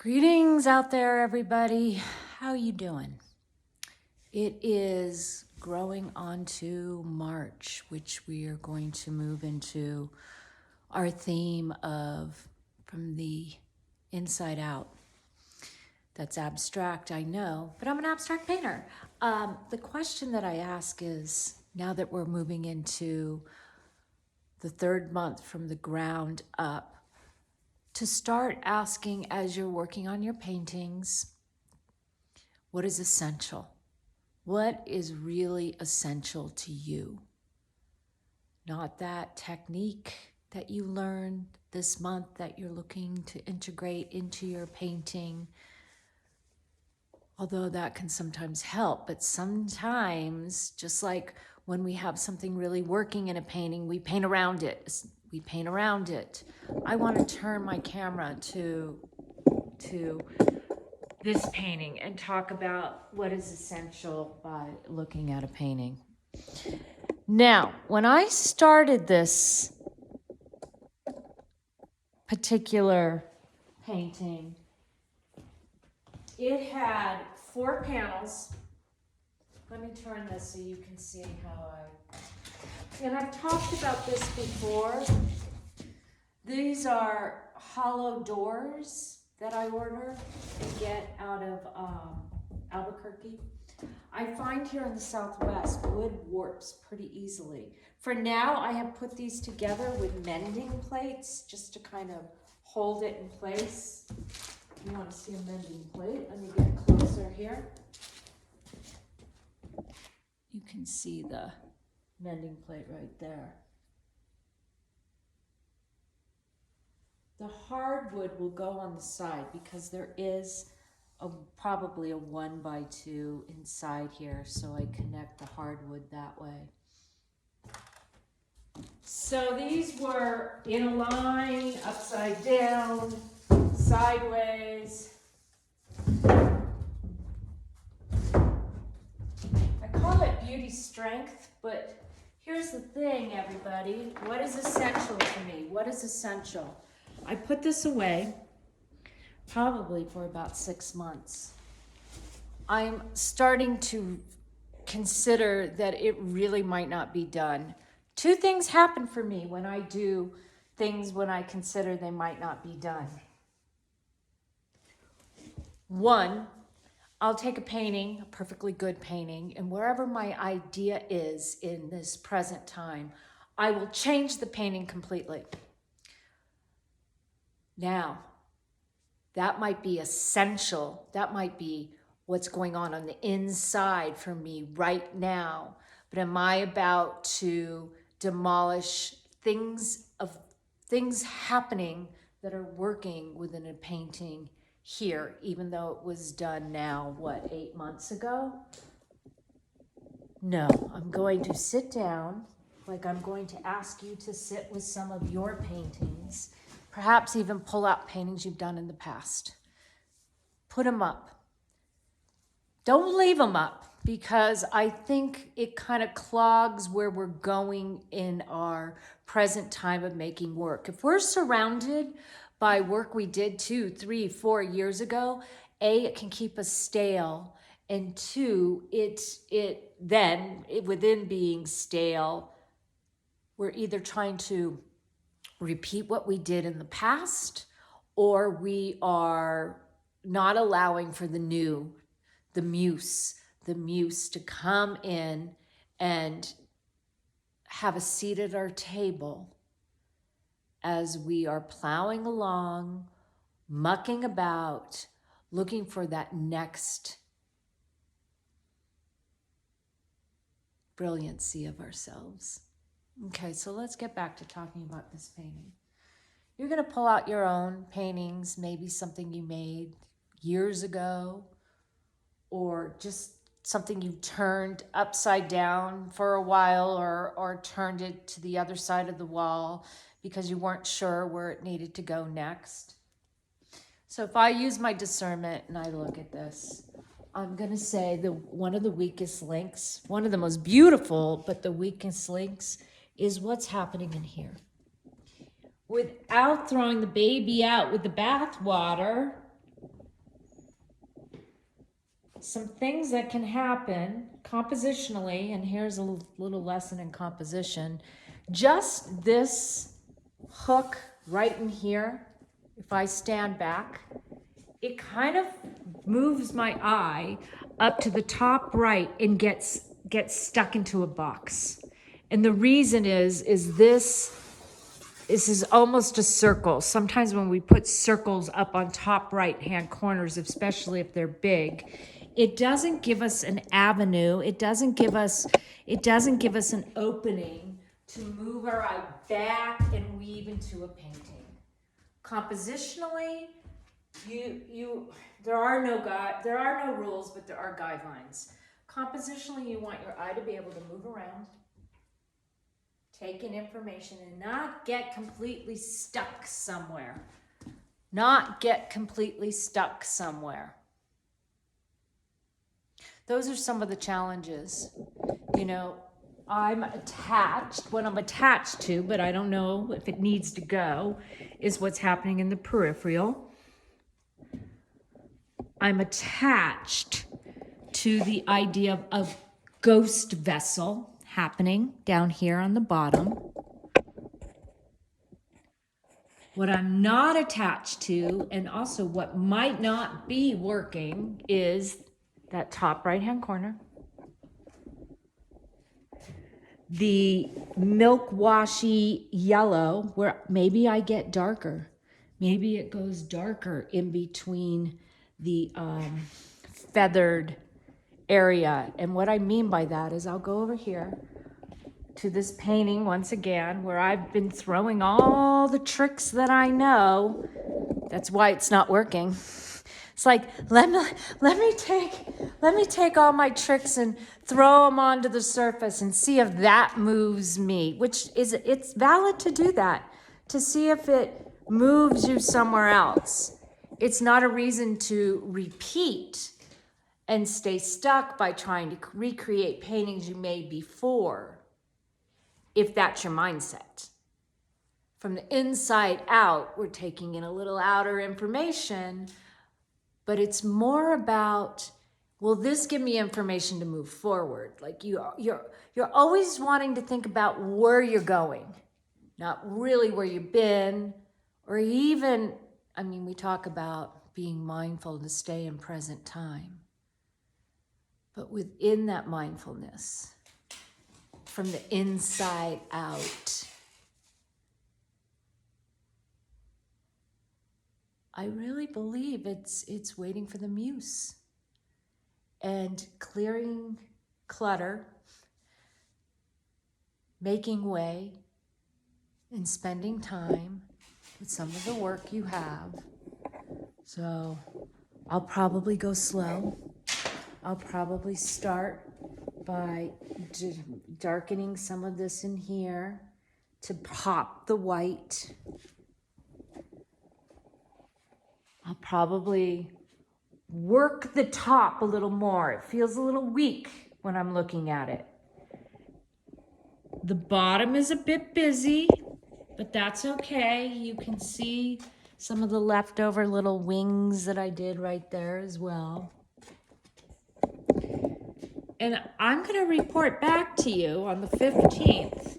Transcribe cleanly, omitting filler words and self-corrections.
Greetings out there, everybody. How you doing? It is growing on to March, which we are going to move into our theme of from the inside out. That's abstract, I know, but I'm an abstract painter. The question that I ask is, now that we're moving into the third month from the ground up, to start asking as you're working on your paintings, what is essential? What is really essential to you? Not that technique that you learned this month that you're looking to integrate into your painting, although that can sometimes help, but sometimes, just like when we have something really working in a painting, we paint around it. We paint around it. I want to turn my camera to this painting and talk about what is essential by looking at a painting. Now, when I started this particular painting, it had 4 panels. Let me turn this so you can see how and I've talked about this before. These are hollow doors that I order and get out of Albuquerque. I find here in the Southwest, wood warps pretty easily. For now, I have put these together with mending plates just to kind of hold it in place. You want to see a mending plate? Let me get closer here. You can see the mending plate right there. The hardwood will go on the side because there is probably a 1x2 inside here, so I connect the hardwood that way. So these were in a line, upside down, sideways. I call it beauty strength, but here's the thing, everybody. What is essential to me? What is essential? I put this away probably for about 6 months. I'm starting to consider that it really might not be done. 2 things happen for me when I do things when I consider they might not be done. 1, I'll take a painting, a perfectly good painting, and wherever my idea is in this present time, I will change the painting completely. Now, that might be essential. That might be what's going on the inside for me right now. But am I about to demolish things happening that are working within a painting here, even though it was done now, 8 months ago? No, I'm going to sit down, like I'm going to ask you to sit with some of your paintings, perhaps even pull out paintings you've done in the past. Put them up. Don't leave them up, because I think it kind of clogs where we're going in our present time of making work. If we're surrounded by work we did 2, 3, 4 years ago, A, it can keep us stale, and 2, within being stale, we're either trying to repeat what we did in the past, or we are not allowing for the new, the muse to come in and have a seat at our table as we are plowing along, mucking about, looking for that next brilliancy of ourselves. Okay, so let's get back to talking about this painting. You're going to pull out your own paintings, maybe something you made years ago, or just something you turned upside down for a while, or turned it to the other side of the wall because you weren't sure where it needed to go next. So if I use my discernment and I look at this, I'm going to say one of the weakest links, one of the most beautiful, but the weakest links is what's happening in here. Without throwing the baby out with the bathwater, some things that can happen compositionally, and here's a little lesson in composition. Just this hook right in here, if I stand back, it kind of moves my eye up to the top right and gets stuck into a box. And the reason is this is almost a circle. Sometimes when we put circles up on top right-hand corners, especially if they're big, it doesn't give us an avenue. It doesn't give us an opening to move our eye back and weave into a painting. Compositionally, there are no rules, but there are guidelines. Compositionally, you want your eye to be able to move around, take in information, and not get completely stuck somewhere. Those are some of the challenges. You know, I'm attached. What I'm attached to, but I don't know if it needs to go, is what's happening in the peripheral. I'm attached to the idea of ghost vessel happening down here on the bottom. What I'm not attached to, and also what might not be working, is that top right-hand corner. The milk washy yellow, where maybe I get darker. Maybe it goes darker in between the feathered area. And what I mean by that is I'll go over here to this painting once again, where I've been throwing all the tricks that I know. That's why it's not working. It's like, let me take all my tricks and throw them onto the surface and see if that moves me, it's valid to do that, to see if it moves you somewhere else. It's not a reason to repeat and stay stuck by trying to recreate paintings you made before, if that's your mindset. From the inside out, we're taking in a little outer information, but it's more about, will this give me information to move forward? Like you're always wanting to think about where you're going, not really where you've been, or even, we talk about being mindful to stay in present time. But within that mindfulness, from the inside out, I really believe it's waiting for the muse and clearing clutter, making way, and spending time with some of the work you have. So I'll probably go slow. I'll probably start by darkening some of this in here to pop the white. I'll probably work the top a little more. It feels a little weak when I'm looking at it. The bottom is a bit busy, but that's okay. You can see some of the leftover little wings that I did right there as well. And I'm going to report back to you on the 15th